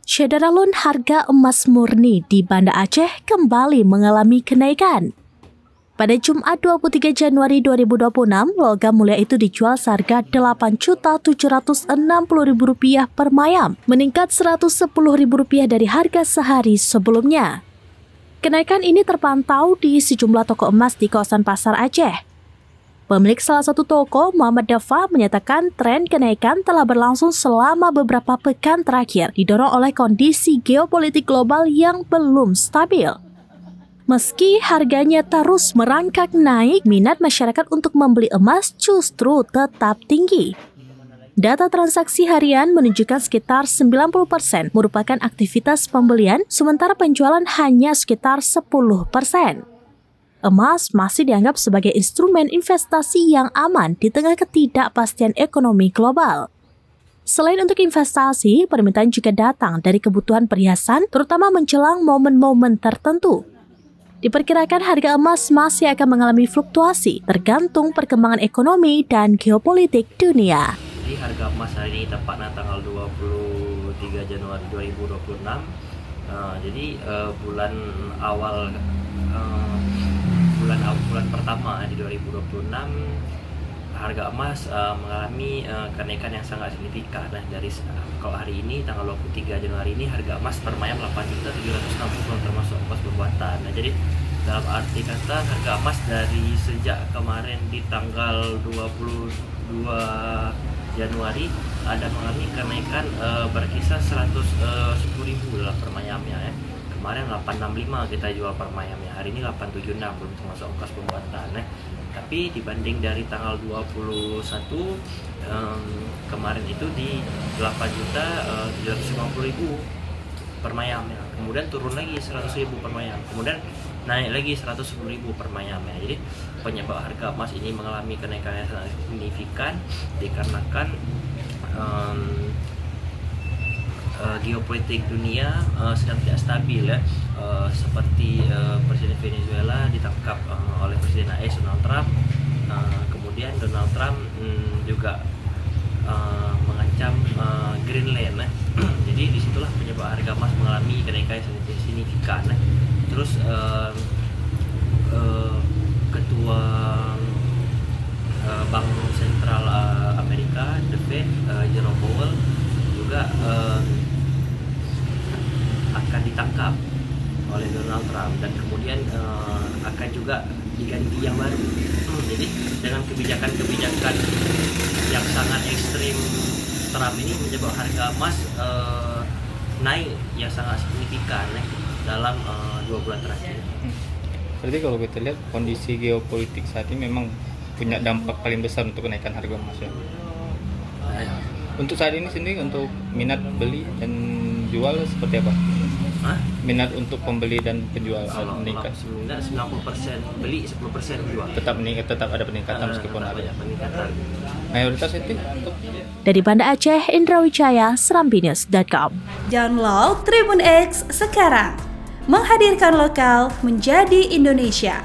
Syedaralun harga emas murni di Banda Aceh kembali mengalami kenaikan. Pada Jumat 23 Januari 2026, logam mulia itu dijual seharga Rp8.760.000 per mayam, meningkat Rp110.000 dari harga sehari sebelumnya. Kenaikan ini terpantau di sejumlah toko emas di kawasan Pasar Aceh. Pemilik salah satu toko, Muhammad Dafa, menyatakan tren kenaikan telah berlangsung selama beberapa pekan terakhir, didorong oleh kondisi geopolitik global yang belum stabil. Meski harganya terus merangkak naik, minat masyarakat untuk membeli emas justru tetap tinggi. Data transaksi harian menunjukkan sekitar 90% merupakan aktivitas pembelian, sementara penjualan hanya sekitar 10%. Emas masih dianggap sebagai instrumen investasi yang aman di tengah ketidakpastian ekonomi global. Selain untuk investasi, permintaan juga datang dari kebutuhan perhiasan, terutama menjelang momen-momen tertentu. Diperkirakan harga emas masih akan mengalami fluktuasi tergantung perkembangan ekonomi dan geopolitik dunia. Jadi harga emas hari ini tepatnya tanggal 23 Januari 2026. Jadi bulan pertama di 2026 harga emas mengalami kenaikan yang sangat signifikan. Dari kalau hari ini tanggal 23 Januari ini harga emas per mayam 8.760 termasuk ongkos pembuatan. Jadi dalam arti kata harga emas dari sejak kemarin di tanggal 22 Januari ada mengalami kenaikan berkisar 110.000 lah per mayamnya ya. Kemarin 865 kita jual per mayamnya, hari ini 876 belum termasuk ongkos pembuatan ya. Tapi dibanding dari tanggal 21 kemarin itu di 8.750.000 per mayam ya. Kemudian turun lagi 100.000 per mayam, kemudian naik lagi 110.000 per mayam ya. Jadi penyebab harga emas ini mengalami kenaikan yang sangat signifikan dikarenakan geopolitik dunia sedang tidak stabil ya. Seperti Presiden Venezuela ditangkap oleh Presiden AS Donald Trump, kemudian Donald Trump juga mengancam Greenland ya. Jadi disitulah penyebab harga emas mengalami kenaikan yang signifikan ya. Terus Ketua Bank Sentral Amerika, The Fed, Jerome Powell juga akan ditangkap oleh Donald Trump dan kemudian akan juga diganti yang baru. Jadi dengan kebijakan-kebijakan yang sangat ekstrim Trump ini menyebabkan harga emas naik yang sangat signifikan dalam 2 bulan terakhir. Berarti kalau kita lihat kondisi geopolitik saat ini memang punya dampak paling besar untuk kenaikan harga emas ya. Untuk saat ini sendiri untuk minat beli dan jual seperti apa? Minat untuk pembeli dan penjual meningkat. Sebenarnya 90% beli, 10% jual. Tetap ada peningkatan meskipun ada peningkatan. Mayoritas itu untuk Dari Banda Aceh, Indra Wijaya, serambinews.com. Download Tribun X sekarang. Menghadirkan lokal menjadi Indonesia.